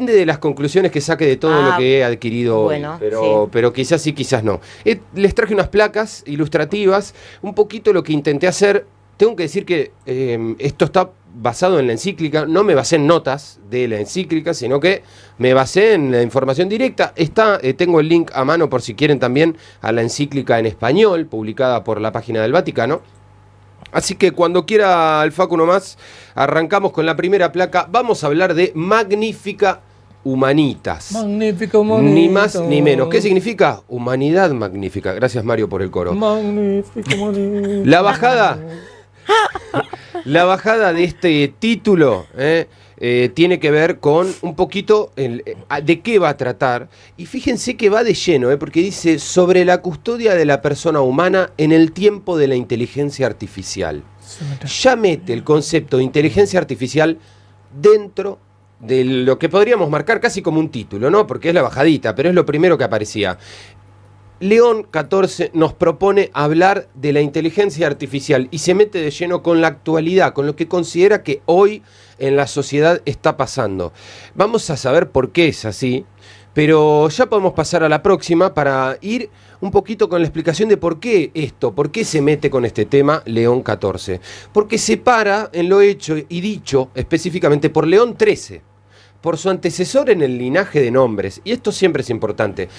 de las conclusiones que saque de todo lo que he adquirido bueno, hoy, pero quizás sí, quizás no. Les traje unas placas ilustrativas, un poquito lo que intenté hacer. Tengo que decir que esto está basado en la encíclica, no me basé en notas de la encíclica, sino que me basé en la información directa. Tengo el link a mano por si quieren también a la encíclica en español, publicada por la página del Vaticano. Así que cuando quiera el Facu nomás, arrancamos con la primera placa. Vamos a hablar de Magnifica Humanitas. Magnífica humanidad. Ni más ni menos. ¿Qué significa? Humanidad magnífica. Gracias, Mario, por el coro. Magnífica humanidad. La bajada de este título tiene que ver con un poquito de qué va a tratar. Y fíjense que va de lleno, porque dice sobre la custodia de la persona humana en el tiempo de la inteligencia artificial. Ya mete el concepto de inteligencia artificial dentro de lo que podríamos marcar casi como un título, ¿no? Porque es la bajadita, pero es lo primero que aparecía. León XIV nos propone hablar de la inteligencia artificial y se mete de lleno con la actualidad, con lo que considera que hoy en la sociedad está pasando. Vamos a saber por qué es así, pero ya podemos pasar a la próxima para ir un poquito con la explicación de por qué esto, por qué se mete con este tema León XIV. Porque se para en lo hecho y dicho específicamente por León XIII, por su antecesor en el linaje de nombres, y esto siempre es importante.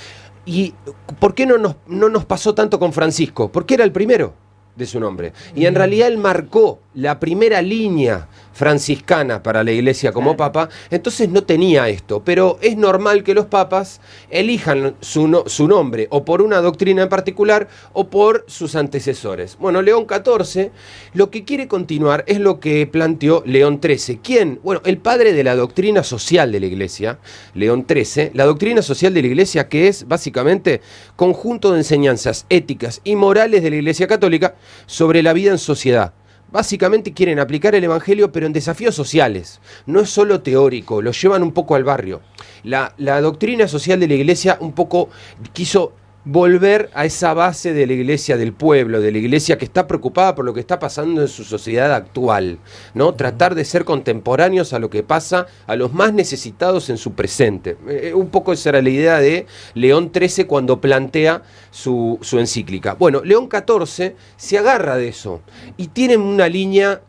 ¿Y por qué no nos pasó tanto con Francisco? Porque era el primero de su nombre. Y en realidad él marcó la primera línea franciscana para la iglesia como papa, entonces no tenía esto. Pero es normal que los papas elijan su nombre o por una doctrina en particular o por sus antecesores. Bueno, León XIV lo que quiere continuar es lo que planteó León XIII. ¿Quién? Bueno, el padre de la doctrina social de la iglesia, León XIII. La doctrina social de la iglesia, que es básicamente conjunto de enseñanzas éticas y morales de la iglesia católica sobre la vida en sociedad. Básicamente quieren aplicar el evangelio, pero en desafíos sociales. No es solo teórico, lo llevan un poco al barrio. La doctrina social de la iglesia un poco quiso volver a esa base de la iglesia del pueblo, de la iglesia que está preocupada por lo que está pasando en su sociedad actual, ¿no? Tratar de ser contemporáneos a lo que pasa a los más necesitados en su presente. Un poco esa era la idea de León XIII cuando plantea su encíclica. Bueno, León XIV se agarra de eso y tiene una línea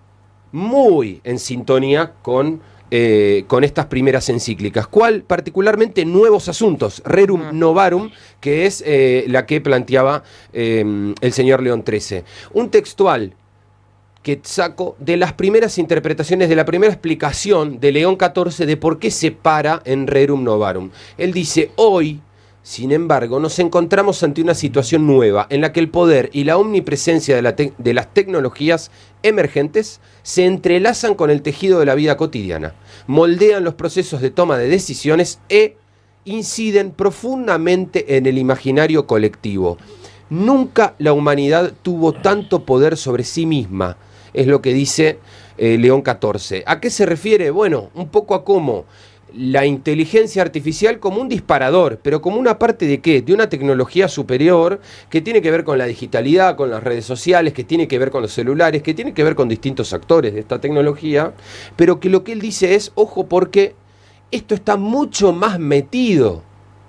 muy en sintonía con estas primeras encíclicas. ¿Cuál? Particularmente nuevos asuntos, Rerum Novarum, que es la que planteaba el señor León XIII. Un textual que saco de las primeras interpretaciones, de la primera explicación de León XIV de por qué se para en Rerum Novarum. Él dice, hoy, sin embargo, nos encontramos ante una situación nueva en la que el poder y la omnipresencia de las tecnologías emergentes se entrelazan con el tejido de la vida cotidiana, moldean los procesos de toma de decisiones e inciden profundamente en el imaginario colectivo. Nunca la humanidad tuvo tanto poder sobre sí misma, es lo que dice León XIV. ¿A qué se refiere? Bueno, un poco a cómo la inteligencia artificial como un disparador, pero como una parte de ¿qué? De una tecnología superior que tiene que ver con la digitalidad, con las redes sociales, que tiene que ver con los celulares, que tiene que ver con distintos actores de esta tecnología, pero que lo que él dice es, ojo, porque esto está mucho más metido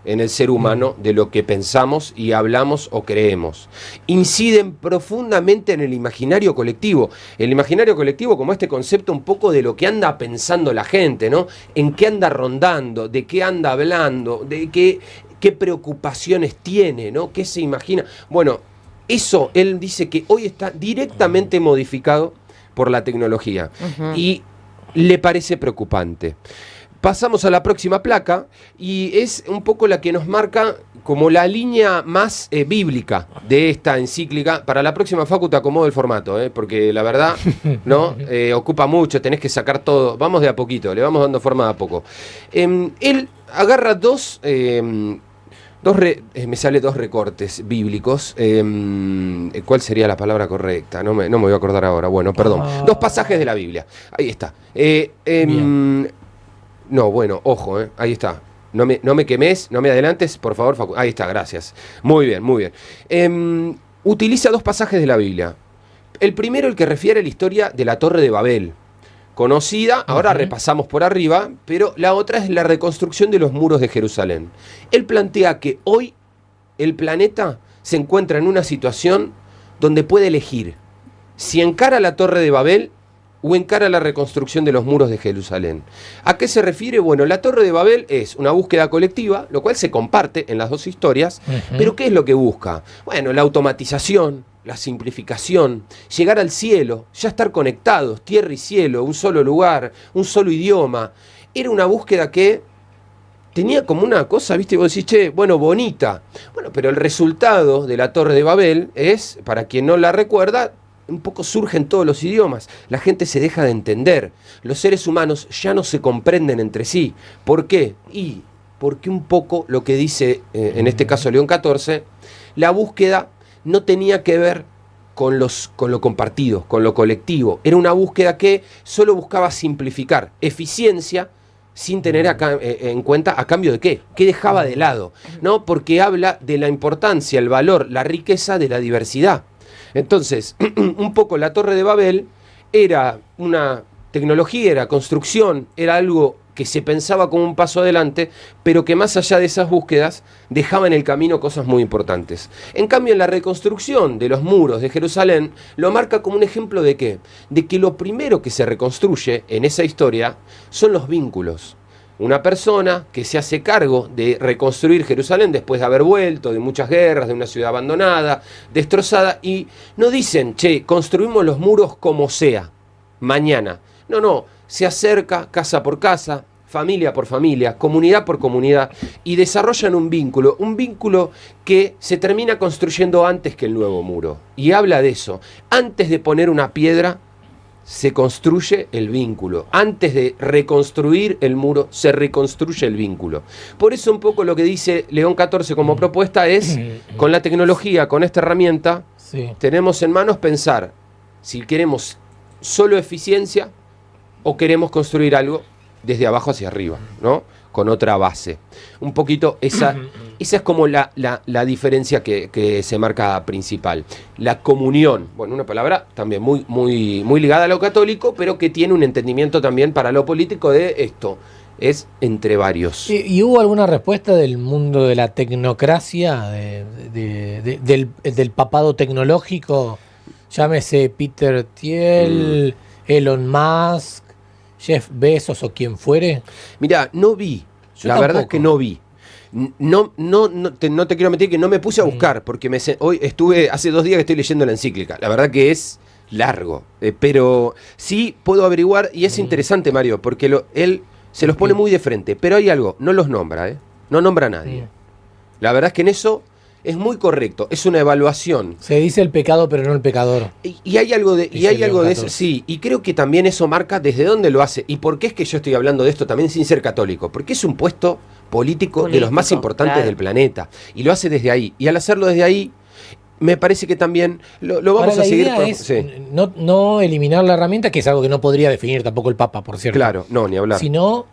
en el ser humano de lo que pensamos y hablamos o creemos. Inciden profundamente en el imaginario colectivo. El imaginario colectivo como este concepto un poco de lo que anda pensando la gente, ¿no? En qué anda rondando, de qué anda hablando, de qué preocupaciones tiene, ¿no? ¿Qué se imagina? Bueno, eso él dice que hoy está directamente modificado por la tecnología y le parece preocupante. Pasamos a la próxima placa y es un poco la que nos marca como la línea más bíblica de esta encíclica. Para la próxima, Facu, te acomodo el formato, porque la verdad no ocupa mucho, tenés que sacar todo. Vamos de a poquito, le vamos dando forma de a poco. Él agarra me sale dos recortes bíblicos. ¿Cuál sería la palabra correcta? No me voy a acordar ahora. Bueno, perdón. Dos pasajes de la Biblia. Ahí está. No, bueno, ojo, ahí está. No me quemes, no me adelantes, por favor, Facu. Ahí está, gracias. Muy bien, muy bien. Utiliza dos pasajes de la Biblia. El primero, el que refiere a la historia de la Torre de Babel, conocida, ahora repasamos por arriba, pero la otra es la reconstrucción de los muros de Jerusalén. Él plantea que hoy el planeta se encuentra en una situación donde puede elegir si encara la Torre de Babel o encara la reconstrucción de los muros de Jerusalén. ¿A qué se refiere? Bueno, la Torre de Babel es una búsqueda colectiva, lo cual se comparte en las dos historias, pero ¿qué es lo que busca? Bueno, la automatización, la simplificación, llegar al cielo, ya estar conectados, tierra y cielo, un solo lugar, un solo idioma. Era una búsqueda que tenía como una cosa, ¿viste? Y vos decís, che, bueno, bonita. Bueno, pero el resultado de la Torre de Babel es, para quien no la recuerda, un poco surge en todos los idiomas. La gente se deja de entender. Los seres humanos ya no se comprenden entre sí. ¿Por qué? Y porque un poco lo que dice, en este caso León XIV, la búsqueda no tenía que ver con lo compartido, con lo colectivo. Era una búsqueda que solo buscaba simplificar, eficiencia, sin tener en cuenta a cambio de qué dejaba de lado, ¿no? Porque habla de la importancia, el valor, la riqueza de la diversidad. Entonces, un poco la Torre de Babel era una tecnología, era construcción, era algo que se pensaba como un paso adelante, pero que más allá de esas búsquedas dejaba en el camino cosas muy importantes. En cambio, en la reconstrucción de los muros de Jerusalén, lo marca como un ejemplo de ¿qué? De que lo primero que se reconstruye en esa historia son los vínculos. Una persona que se hace cargo de reconstruir Jerusalén después de haber vuelto de muchas guerras, de una ciudad abandonada, destrozada, y no dicen, che, construimos los muros como sea, mañana. No, se acerca casa por casa, familia por familia, comunidad por comunidad, y desarrollan un vínculo que se termina construyendo antes que el nuevo muro. Y habla de eso, antes de poner una piedra, se construye el vínculo. Antes de reconstruir el muro, se reconstruye el vínculo. Por eso un poco lo que dice León XIV como propuesta es, con la tecnología, con esta herramienta, tenemos en manos pensar si queremos solo eficiencia o queremos construir algo desde abajo hacia arriba, ¿no? Con otra base. Un poquito esa es como la diferencia que se marca principal. La comunión, bueno, una palabra también muy ligada a lo católico, pero que tiene un entendimiento también para lo político de esto. Es entre varios. ¿Y hubo alguna respuesta del mundo de la tecnocracia, del papado tecnológico? Llámese Peter Thiel, Elon Musk, Jeff Bezos o quien fuere. Mirá, no vi. La verdad es que no vi. No te quiero mentir que no me puse a buscar, porque hoy hace 2 días que estoy leyendo la encíclica. La verdad que es largo, pero sí puedo averiguar, y es interesante, Mario, porque él se los pone muy de frente, pero hay algo, no los nombra, no nombra a nadie. La verdad es que en eso es muy correcto, es una evaluación. Se dice el pecado, pero no el pecador. Y hay algo de eso, sí, y creo que también eso marca desde dónde lo hace. ¿Y por qué es que yo estoy hablando de esto también sin ser católico? Porque es un puesto político de los más importantes del planeta, y lo hace desde ahí. Y al hacerlo desde ahí, me parece que también lo vamos a seguir. No eliminar la herramienta, que es algo que no podría definir tampoco el Papa, por cierto. Claro, no, ni hablar. Sino,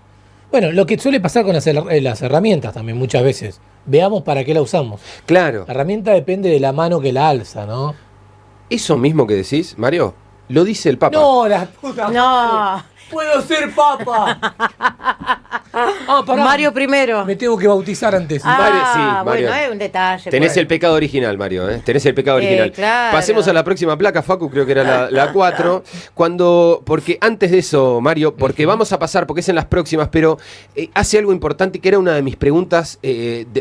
bueno, lo que suele pasar con las herramientas también muchas veces. Veamos para qué la usamos. Claro. La herramienta depende de la mano que la alza, ¿no? Eso mismo que decís, Mario, lo dice el Papa. No, la puta. No. ¡Puedo ser Papa! Mario primero. Me tengo que bautizar antes. Mario. Bueno, es un detalle. Tenés el pecado original, Mario, Tenés el pecado original. Claro. Pasemos a la próxima placa, Facu, creo que era la 4. Porque antes de eso, Mario, porque vamos a pasar, porque es en las próximas, pero hace algo importante que era una de mis preguntas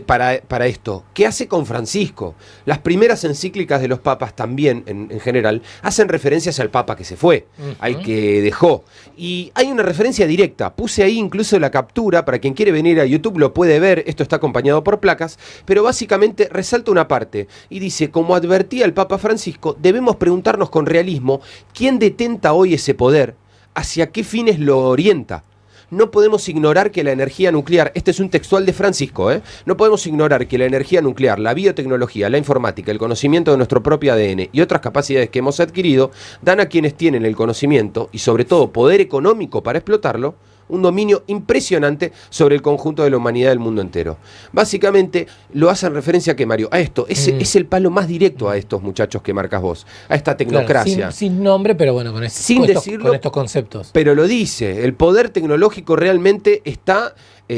para esto. ¿Qué hace con Francisco? Las primeras encíclicas de los papas también, en general, hacen referencias al papa que se fue, al que dejó. Y hay una referencia directa. Puse ahí incluso la captura, para quien quiere venir a YouTube lo puede ver, esto está acompañado por placas, pero básicamente resalta una parte y dice, como advertía el Papa Francisco, debemos preguntarnos con realismo quién detenta hoy ese poder, hacia qué fines lo orienta. No podemos ignorar que la energía nuclear, este es un textual de Francisco, no podemos ignorar que la energía nuclear, la biotecnología, la informática, el conocimiento de nuestro propio ADN y otras capacidades que hemos adquirido, dan a quienes tienen el conocimiento y sobre todo poder económico para explotarlo, un dominio impresionante sobre el conjunto de la humanidad del mundo entero. Básicamente lo hacen referencia a que, Mario, a esto, es el palo más directo a estos muchachos que marcas vos, a esta tecnocracia. Claro, sin nombre, pero bueno, con estos conceptos. Pero lo dice, el poder tecnológico realmente está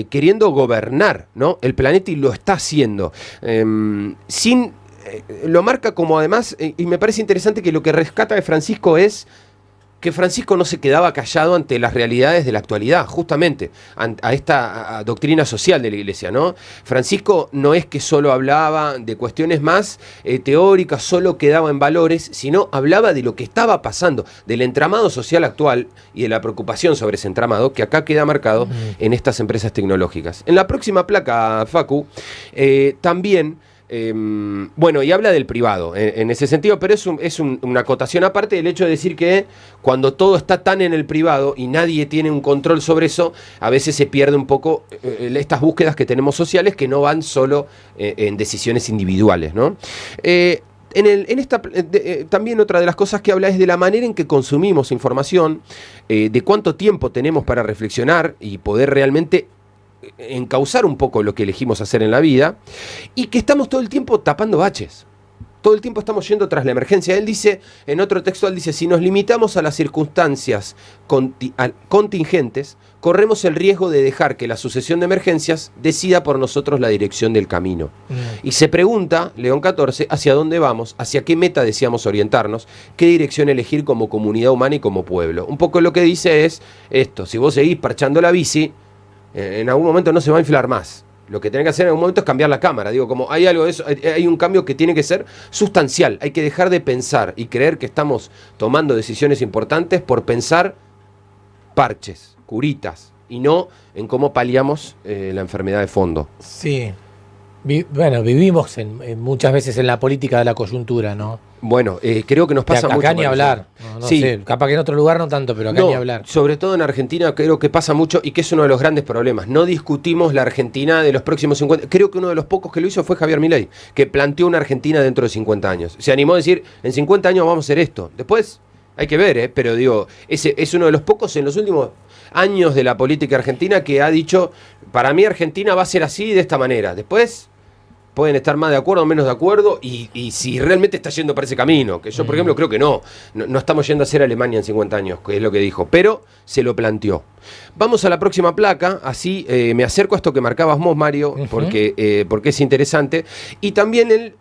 queriendo gobernar, ¿no?, el planeta, y lo está haciendo. Lo marca como, además, y me parece interesante que lo que rescata de Francisco es que Francisco no se quedaba callado ante las realidades de la actualidad, justamente, a esta doctrina social de la Iglesia, ¿no? Francisco no es que solo hablaba de cuestiones más teóricas, solo quedaba en valores, sino hablaba de lo que estaba pasando, del entramado social actual y de la preocupación sobre ese entramado, que acá queda marcado en estas empresas tecnológicas. En la próxima placa, Facu, también... bueno, y habla del privado en ese sentido, pero es una acotación aparte del hecho de decir que cuando todo está tan en el privado y nadie tiene un control sobre eso, a veces se pierde un poco estas búsquedas que tenemos sociales, que no van solo en decisiones individuales, ¿no? También otra de las cosas que habla es de la manera en que consumimos información, de cuánto tiempo tenemos para reflexionar y poder realmente encauzar un poco lo que elegimos hacer en la vida, y que estamos todo el tiempo tapando baches. Todo el tiempo estamos yendo tras la emergencia. Él dice, en otro textual dice, si nos limitamos a las circunstancias contingentes, corremos el riesgo de dejar que la sucesión de emergencias decida por nosotros la dirección del camino. Y se pregunta, León XIV, hacia dónde vamos, hacia qué meta deseamos orientarnos, qué dirección elegir como comunidad humana y como pueblo. Un poco lo que dice es esto: si vos seguís parchando la bici, en algún momento no se va a inflar más. Lo que tenés que hacer en algún momento es cambiar la cámara. Digo, como hay algo de eso, hay un cambio que tiene que ser sustancial. Hay que dejar de pensar y creer que estamos tomando decisiones importantes por pensar parches, curitas, y no en cómo paliamos la enfermedad de fondo. Sí. Bueno, vivimos muchas veces en la política de la coyuntura, ¿no? Bueno, creo que nos pasa mucho. Acá ni hablar. No sí. sé, capaz que en otro lugar no tanto, pero acá ni hablar. Sobre todo en Argentina creo que pasa mucho, y que es uno de los grandes problemas. No discutimos la Argentina de los próximos 50. Creo que uno de los pocos que lo hizo fue Javier Milei, que planteó una Argentina dentro de 50 años. Se animó a decir, en 50 años vamos a hacer esto. Después hay que ver, pero digo, ese es uno de los pocos en los últimos años de la política argentina que ha dicho, para mí Argentina va a ser así, de esta manera. Después pueden estar más de acuerdo o menos de acuerdo, y si realmente está yendo por ese camino, que yo, por ejemplo, creo que no estamos yendo a ser Alemania en 50 años, que es lo que dijo, pero se lo planteó. Vamos a la próxima placa, así me acerco a esto que marcabas vos, Mario, porque es interesante, y también él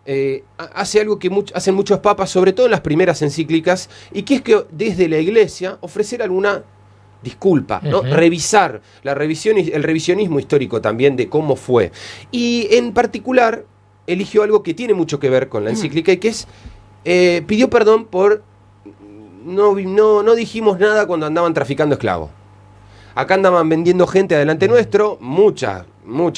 hace algo que hacen muchos papas, sobre todo en las primeras encíclicas, y que es que desde la Iglesia ofrecer alguna disculpa, ¿no? Revisar el revisionismo histórico también de cómo fue. Y en particular eligió algo que tiene mucho que ver con la encíclica, y que es, pidió perdón por no dijimos nada cuando andaban traficando esclavos. Acá andaban vendiendo gente adelante nuestro, mucha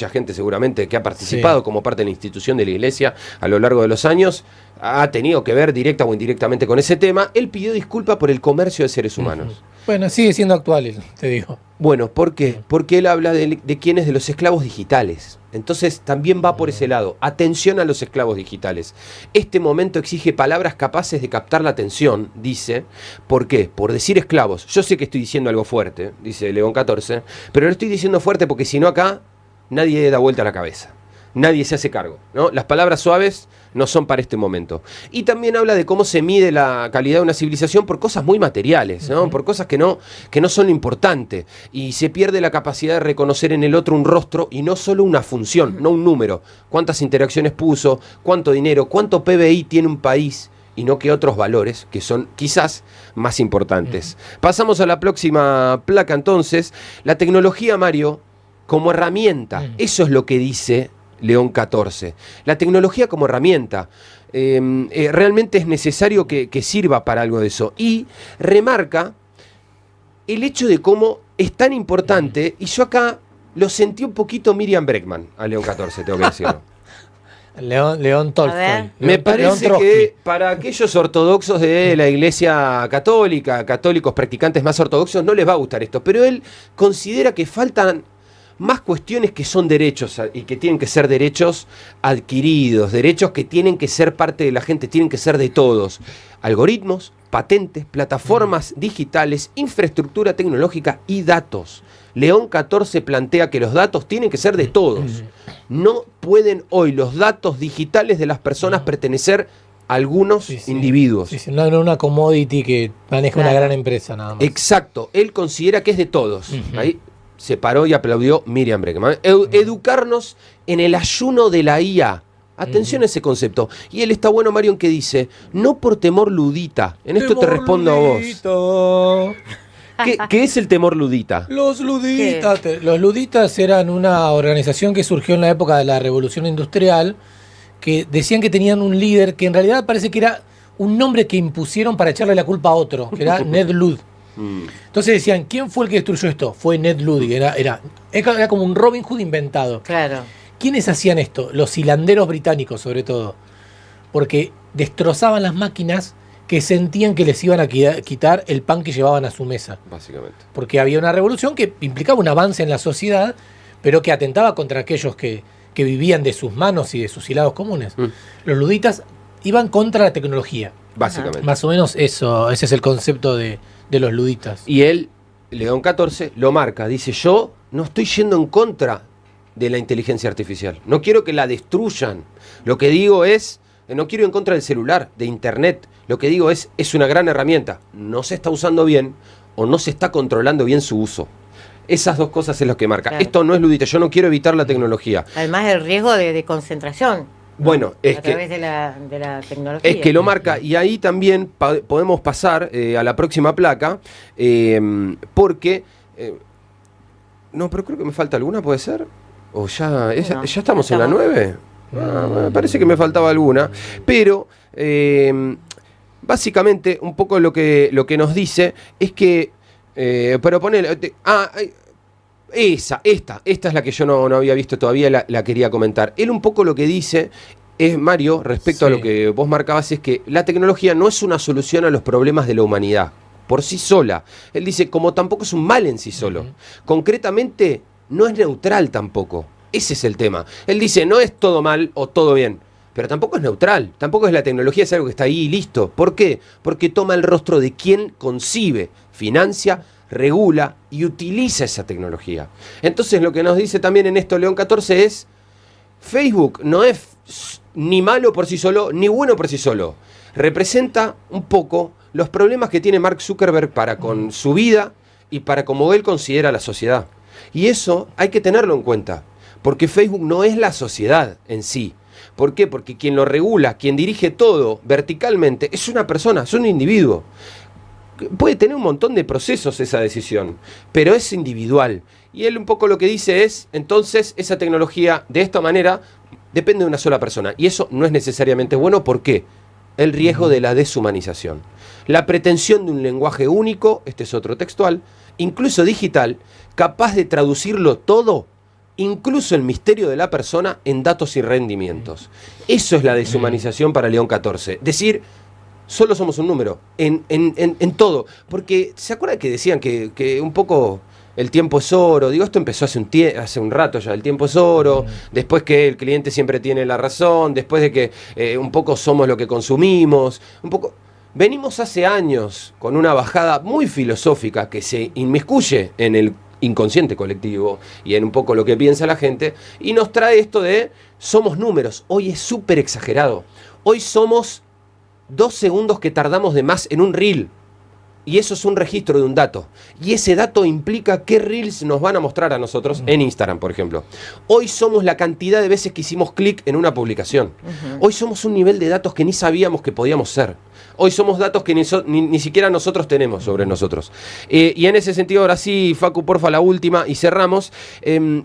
gente seguramente que ha participado como parte de la institución de la Iglesia a lo largo de los años ha tenido que ver directa o indirectamente con ese tema. Él pidió disculpa por el comercio de seres humanos. Bueno, sigue siendo actual, te digo. Bueno, ¿por qué? Porque él habla de quiénes, de los esclavos digitales. Entonces también va por ese lado. Atención a los esclavos digitales. Este momento exige palabras capaces de captar la atención, dice. ¿Por qué? Por decir esclavos. Yo sé que estoy diciendo algo fuerte, dice León XIV, pero lo estoy diciendo fuerte porque si no acá nadie da vuelta a la cabeza. Nadie se hace cargo, ¿no? Las palabras suaves no son para este momento. Y también habla de cómo se mide la calidad de una civilización por cosas muy materiales, ¿no? Por cosas que no son importantes. Y se pierde la capacidad de reconocer en el otro un rostro y no solo una función, no un número. Cuántas interacciones puso, cuánto dinero, cuánto PBI tiene un país, y no que otros valores que son quizás más importantes. Pasamos a la próxima placa entonces. La tecnología, Mario, como herramienta. Eso es lo que dice León XIV. La tecnología como herramienta. Realmente es necesario que sirva para algo de eso. Y remarca el hecho de cómo es tan importante, y yo acá lo sentí un poquito Miriam Bregman a León XIV, tengo que decirlo. León Tolstoy. Me parece que para aquellos ortodoxos de la Iglesia Católica, católicos practicantes más ortodoxos, no les va a gustar esto, pero él considera que faltan más cuestiones que son derechos, y que tienen que ser derechos adquiridos, derechos que tienen que ser parte de la gente, tienen que ser de todos. Algoritmos, patentes, plataformas digitales, infraestructura tecnológica y datos. León 14 plantea que los datos tienen que ser de todos. No pueden hoy los datos digitales de las personas pertenecer a algunos individuos. Sí, no era una commodity que maneja una gran empresa nada más. Exacto, él considera que es de todos. Ahí se paró y aplaudió Miriam Bregman. Educarnos en el ayuno de la IA. Atención a ese concepto. Y él está bueno, Mario, en que dice, no por temor ludita. En esto te respondo a vos. ¿Qué es el temor ludita? Los luditas eran una organización que surgió en la época de la Revolución Industrial, que decían que tenían un líder que en realidad parece que era un nombre que impusieron para echarle la culpa a otro, que era Ned Ludd. Entonces decían, ¿quién fue el que destruyó esto? Fue Ned Ludd. Era como un Robin Hood inventado. Claro. ¿Quiénes hacían esto? Los hilanderos británicos, sobre todo. Porque destrozaban las máquinas que sentían que les iban a quitar el pan que llevaban a su mesa. Básicamente. Porque había una revolución que implicaba un avance en la sociedad, pero que atentaba contra aquellos que vivían de sus manos y de sus hilados comunes. Los luditas iban contra la tecnología. Básicamente. Más o menos eso, ese es el concepto de los luditas. Y él, León 14, lo marca. Dice, yo no estoy yendo en contra de la inteligencia artificial. No quiero que la destruyan. Lo que digo es, no quiero ir en contra del celular, de internet. Lo que digo es una gran herramienta. No se está usando bien o no se está controlando bien su uso. Esas dos cosas es lo que marca. Claro. Esto no es ludita, yo no quiero evitar la tecnología. Además el riesgo de concentración. Bueno, es a que través de la tecnología. Es que lo marca, y ahí también podemos pasar a la próxima placa, porque... no, pero creo que me falta alguna, ¿puede ser? ¿O ya estamos en la 9? Me parece que me faltaba alguna. Pero, básicamente, un poco lo que nos dice es que... pero ponele... esta es la que yo no había visto todavía, la quería comentar. Él un poco lo que dice es, Mario, respecto a lo que vos marcabas, es que la tecnología no es una solución a los problemas de la humanidad por sí sola. Él dice, como tampoco es un mal en sí solo. Concretamente, no es neutral tampoco. Ese es el tema. Él dice, no es todo mal o todo bien, pero tampoco es neutral. Tampoco es la tecnología, es algo que está ahí y listo. ¿Por qué? Porque toma el rostro de quien concibe, financia, regula y utiliza esa tecnología. Entonces lo que nos dice también en esto León 14 es, Facebook no es ni malo por sí solo, ni bueno por sí solo. Representa un poco los problemas que tiene Mark Zuckerberg para con su vida y para como él considera la sociedad. Y eso hay que tenerlo en cuenta, porque Facebook no es la sociedad en sí. ¿Por qué? Porque quien lo regula, quien dirige todo verticalmente, es una persona, es un individuo. Puede tener un montón de procesos esa decisión, pero es individual. Y él un poco lo que dice es, entonces, esa tecnología de esta manera depende de una sola persona. Y eso no es necesariamente bueno. ¿Por qué? El riesgo de la deshumanización. La pretensión de un lenguaje único, este es otro textual, incluso digital, capaz de traducirlo todo, incluso el misterio de la persona, en datos y rendimientos. Eso es la deshumanización para León 14. Decir... solo somos un número, en todo. Porque, ¿se acuerdan que decían que un poco el tiempo es oro? Digo, esto empezó hace un rato ya, el tiempo es oro, después que el cliente siempre tiene la razón, después de que un poco somos lo que consumimos, un poco... Venimos hace años con una bajada muy filosófica que se inmiscuye en el inconsciente colectivo y en un poco lo que piensa la gente, y nos trae esto de somos números. Hoy es súper exagerado. Hoy somos 2 segundos que tardamos de más en un reel. Y eso es un registro de un dato. Y ese dato implica qué reels nos van a mostrar a nosotros en Instagram, por ejemplo. Hoy somos la cantidad de veces que hicimos clic en una publicación. Hoy somos un nivel de datos que ni sabíamos que podíamos ser. Hoy somos datos que ni siquiera nosotros tenemos sobre nosotros. Y en ese sentido, ahora sí, Facu, porfa, la última, y cerramos.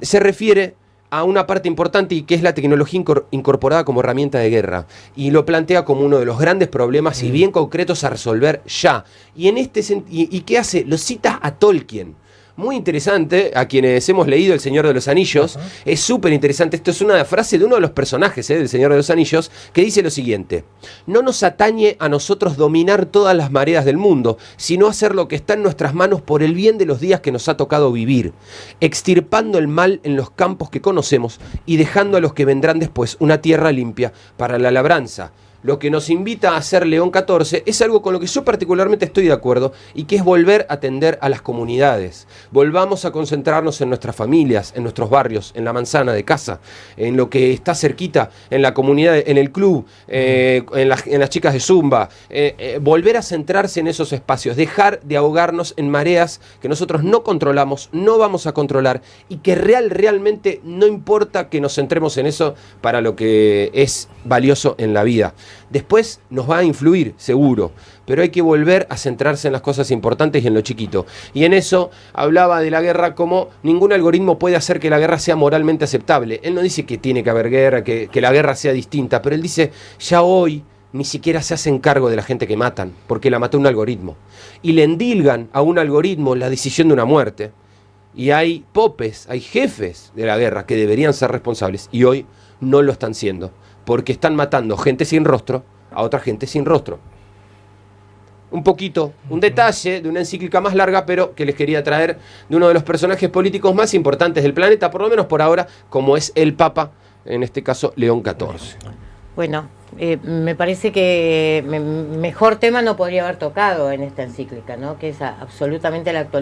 Se refiere a una parte importante, y que es la tecnología incorporada como herramienta de guerra, y lo plantea como uno de los grandes problemas y bien concretos a resolver ya. Y en este ¿y qué hace? Lo cita a Tolkien. Muy interesante, a quienes hemos leído El Señor de los Anillos, es súper interesante. Esto es una frase de uno de los personajes del Señor de los Anillos, que dice lo siguiente: no nos atañe a nosotros dominar todas las mareas del mundo, sino hacer lo que está en nuestras manos por el bien de los días que nos ha tocado vivir, extirpando el mal en los campos que conocemos y dejando a los que vendrán después una tierra limpia para la labranza. lo que nos invita a hacer León XIV es algo con lo que yo particularmente estoy de acuerdo y que es volver a atender a las comunidades. Volvamos a concentrarnos en nuestras familias, en nuestros barrios, en la manzana de casa, en lo que está cerquita, en la comunidad, en el club, en las chicas de Zumba. Volver a centrarse en esos espacios, dejar de ahogarnos en mareas que nosotros no controlamos, no vamos a controlar y que realmente no importa que nos centremos en eso para lo que es valioso en la vida. Después nos va a influir, seguro, pero hay que volver a centrarse en las cosas importantes y en lo chiquito. Y en eso hablaba de la guerra como ningún algoritmo puede hacer que la guerra sea moralmente aceptable. Él no dice que tiene que haber guerra, que la guerra sea distinta, pero él dice, ya hoy ni siquiera se hacen cargo de la gente que matan, porque la mató un algoritmo. Y le endilgan a un algoritmo la decisión de una muerte. Y hay popes, hay jefes de la guerra que deberían ser responsables y hoy no lo están siendo, porque están matando gente sin rostro a otra gente sin rostro. Un poquito, un detalle de una encíclica más larga, pero que les quería traer de uno de los personajes políticos más importantes del planeta, por lo menos por ahora, como es el Papa, en este caso León XIV. Bueno, me parece que mejor tema no podría haber tocado en esta encíclica, ¿no? Que es absolutamente la actualidad.